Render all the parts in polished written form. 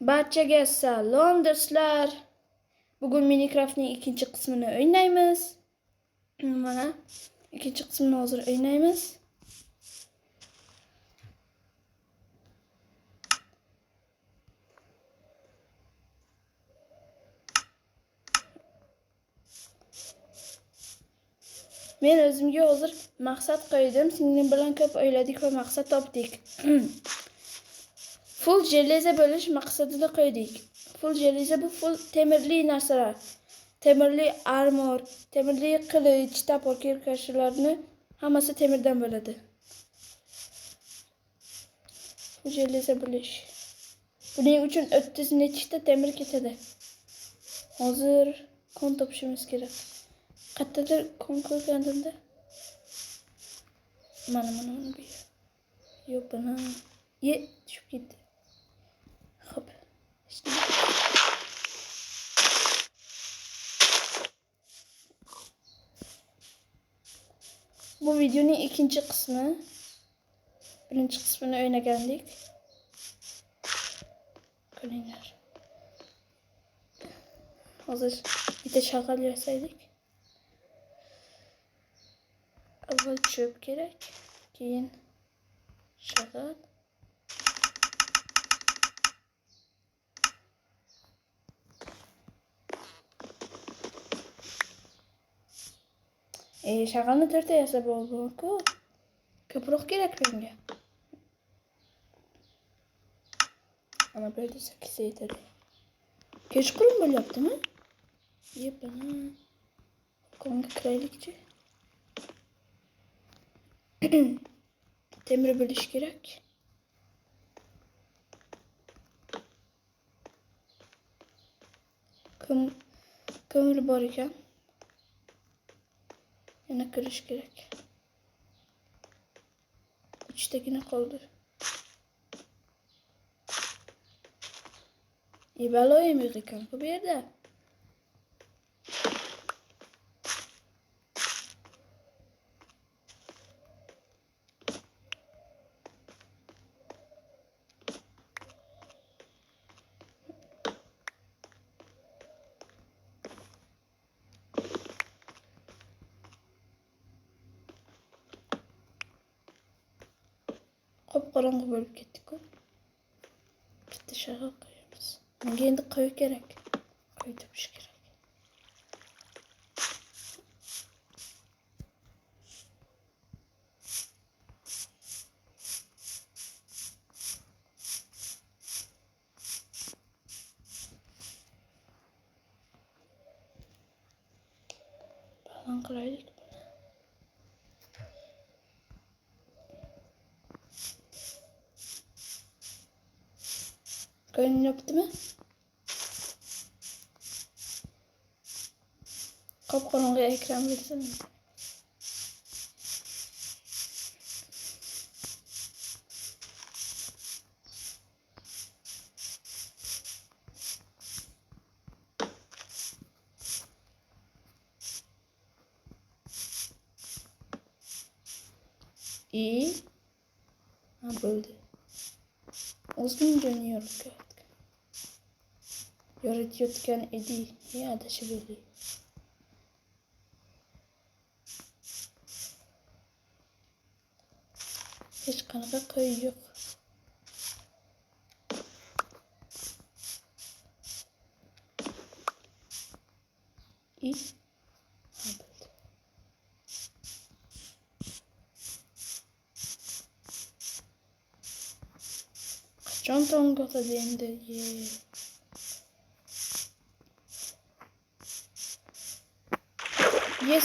Barchaga salom do'stlar. Bugun Minecraftning ikkinchi qismini o'ynaymiz. Mana ikkinchi qismini hozir o'ynaymiz. Men o'zimga hozir maqsad qo'ydim. Singlim bilan ko'p o'yladik va maqsad topdik. Full jeleza bo'lish maqsadini qo'ydik. Full jeleza bu full temirli narsalar. Temirli armor, temirli qilich, tapor, kirkashlarni hammasi temirdan bo'ladi. Full jeleza bo'lish. Buning uchun 30 nechta temir ketadi. Hozir kon topishimiz kerak. Qayerdadir kon ko'rgandimda. Mana bu. Yo'q, bana. Tushib ketdi. Xo'p. Bu videoning ikkinchi qismi. Birinchi qismini o'ynagandik. Ko'ringlar. Hozir bitta shag'al yasaydik. Avval chöp kerak, keyin shag'al. Shag'alni 4 ta yasab bo'ldi-ku. Ko'proq kerak menga. Ana böyle 8 yetadi. Kechqurun bo'lyaptimi? Bana. Konga kiraylikchi. Temir bo'lish kerak. Ko'mir bor ekan. Yana kirish kerak. 3 tagina qoldi. Baloyim yo'q ekan bu yerda. Qop-qorong'i bo'lib ketdi-ku. Bitta shag'al qo'yamiz. Menga endi qo'y kerak. Qo'y topish kerak. Baland qilaylik. Ko'nglim yopdimi? Qop-qorong'i ekran bo'lsin. Bo'ldi. O'zim jo'nayotgan. Yoritayotgan edi. Adashib bo'ldi. Hech qanaqa qo'y yo'q. Bo'ldi. Qachon tong otadi endi?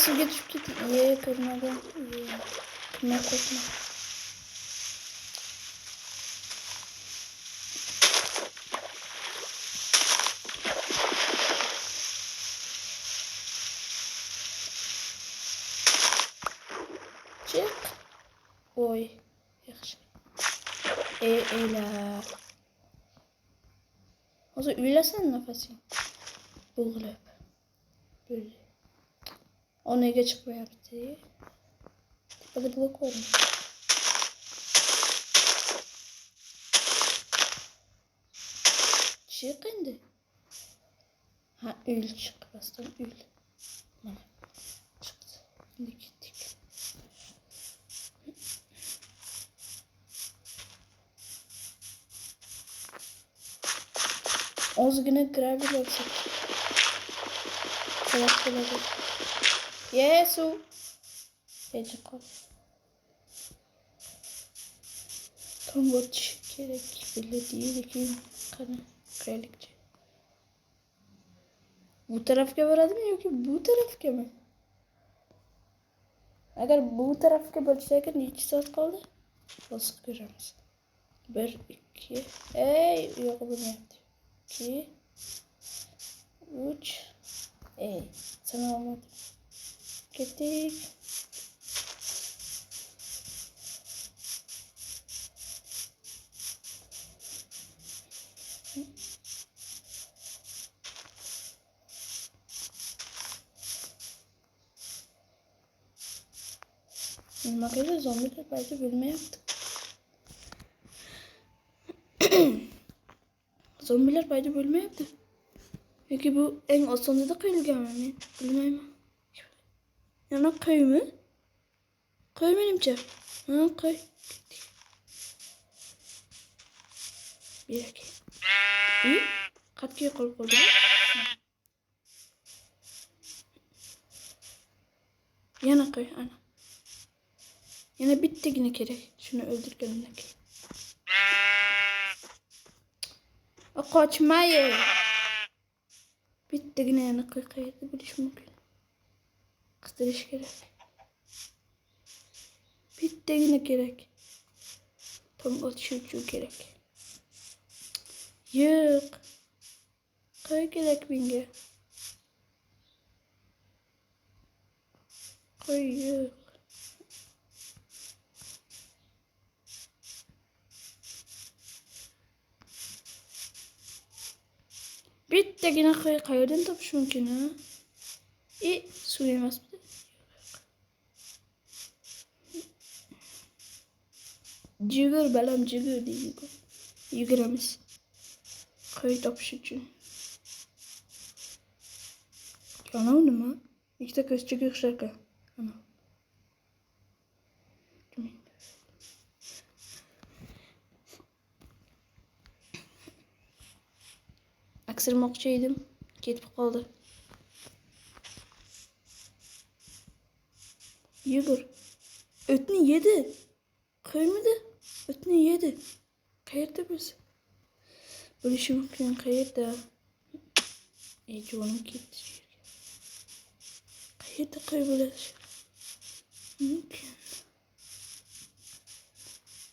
Suvga tushib ketdi. Ko'rmadi. Nima qo'ydim? Chiq. Voy, yaxshi. Hozir uylasan nafasing. Bo'g'ilib. Bo'ldi. Onega chiqmayapti. Tepada blok bormi? Çık indi. Ha ül çıkmasdan ül. Mana çıktı. Şimdi gittik. Ozguna gravel olsak. Kolak kolak. Yesu. Ece kal. Tam watch gerek. Bile değil ki. Kanı. Kraliçe. Bu tarafga boradimi yoki bu tarafga mi? Agar bu tarafga bo'lsa ekan necha soat qoldi? Bosib ko'ramiz. 1 2 ey yo'q bo'lmayapti. 2 3 ey sana olmadı. Ketdik. Makine zombiler belki bölme yaptık. Zombiler belki bölme yaptı. Peki bu en sonunda da kıyılgan mı? Bilmem. Yana köy mü? Köy benimce. Ha köy. Bir dakika. İyi. Katkıya kol koydu. Yana köy ana. Yana bitti yine gerek. Şunu öldürgelim ki. O kaçmayı. Bitti yine yana köy kaydı. Biliş mümkün. Kıstırış gerek. Bitti yine gerek. Tam atışıcı gerek. Yok. Köy gerek binge. Köy yok. Bitti yine köy kayırdan tapış mümkün ha. Su yemez bir de. Cıgır belam cıgır değil. Yıgıramiz. Köy tapış için. Anam nima? İşte kız cıgır şarkı. Anam. Aksırmoqchi edim. Ketib qoldi. Yugur. O'tni yedi. Qo'ymadi. O'tni yedi. Qayerda biz? Bo'lishi mumkin qayerda? Jonim ketdi. Qayerda qo'y bo'lishi mumkin?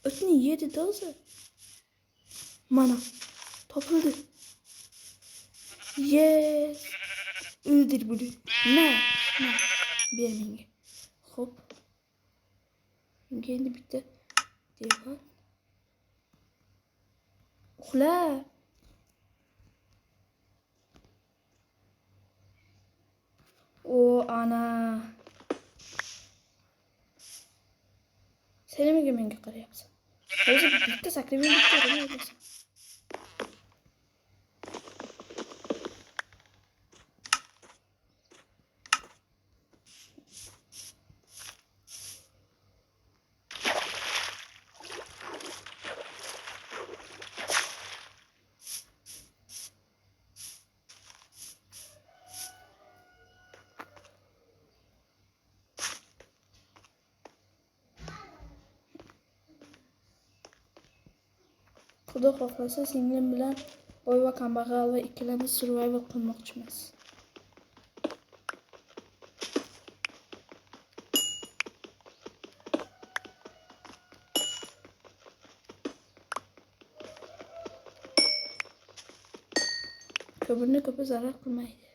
O'tni yedi do'zi. Mana topildi. Yes. Öldür bunu. Ne? Bir minge. Hop. Kendi bitti. Devam. Uxla. O ana. Seni mi gömenge qarayapsan? O'zi bitta sakrab bitta. Xudo xohlasa singlim bilan boy va kambag'al va ikkalamiz survival qilmoqchimiz. Kömürni ko'pi zarar qilmaydi.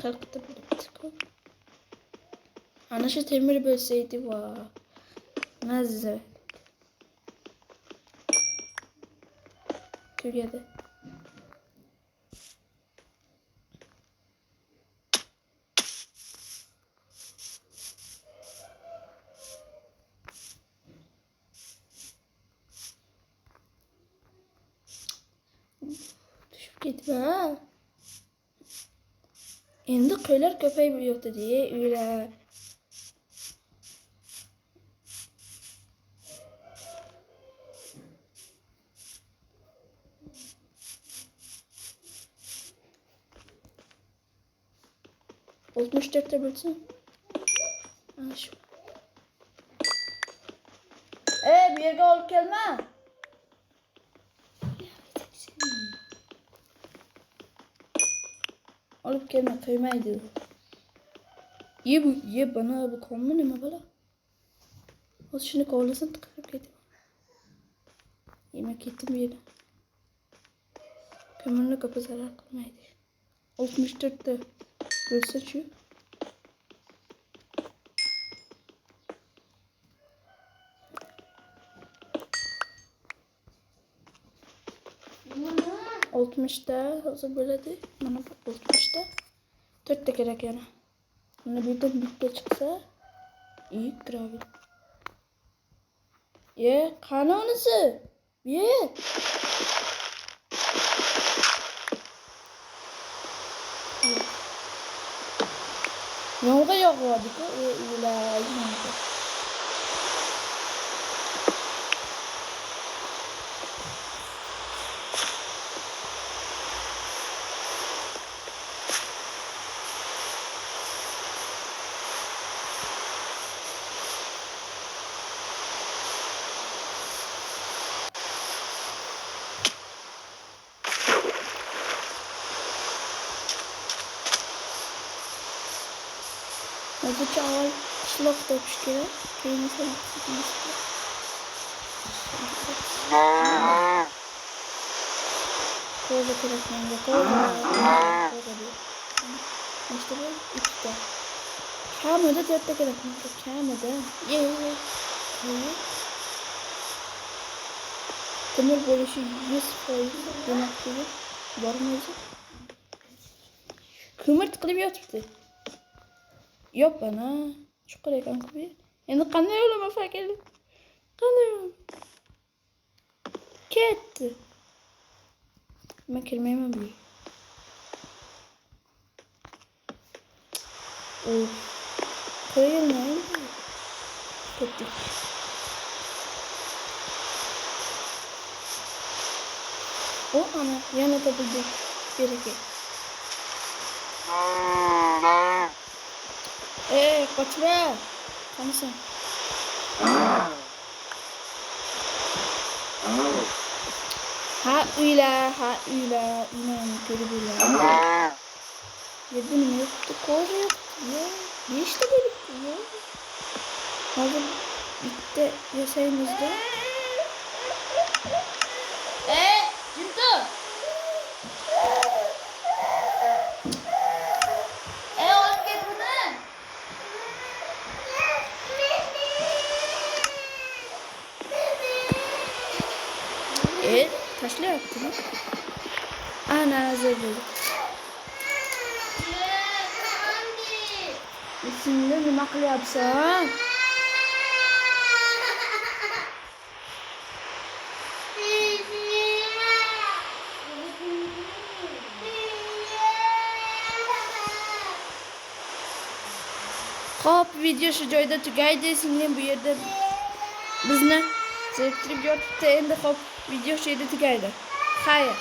Qalqitib bitdi-ku. Ana shu temir bo'lsaydi va mazza. Tugadi. ketma. Endi qo'ylar ko'payib yotdi, uylar. Olmuş dörtte bölsün. Ana şu. Bir yerga olib kelma. Olib kelma, qo'ymaydi. Ye bana bu konmu nima bola? O'zi shuni kovlasin, tiqib ketdi. Yemak ketdim bu yerda. Ko'mirni ko'pa zarar qilmaydi. 64 ta bo'lsa-chi. Oltmishta hozir bo'ladi. Mana bu 60ta. 4 ta kerak yana. Mana bu yerdan bitta chiqsa, iyi turadi. Qani unisi? Yomg'ir yog'yapti-ku, ulaydi. Bu çağal qishloqda pishgan, keyin esa ko'za kerak menga, ko'za. İşte bu 3 ta. Kamida 4 ta kerak menga, kamida. Temir bo'lishi 100% demak ki bormi o'zi? Ko'mir tiqilib yotibdi. Yok bana. Çukur ekan kubi. Endi qanday yo'lama fakeli? Qanday yo'lam? Ketdi. Men kelmayman bu. Qo'yilmaydi. Ketdi. Ana yana topildi. Kerak. Kaçma. Kanısın. Ha uyla. İnan görüyorlar. Yedim yoktu. Koca yoktu ya. Ne işte böyle ya. Hazır bitti yasayımızda. Cinto. Taşlı yaptım. Ana hazır bulduk. Şimdi nima qilyapsan? Hop, video shu joyda tugaydi. Singlim bu yerda bizni zeriktirib yotibdi. Endi hop, video shu yerda tugaydi. Xayr,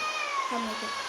hammaga.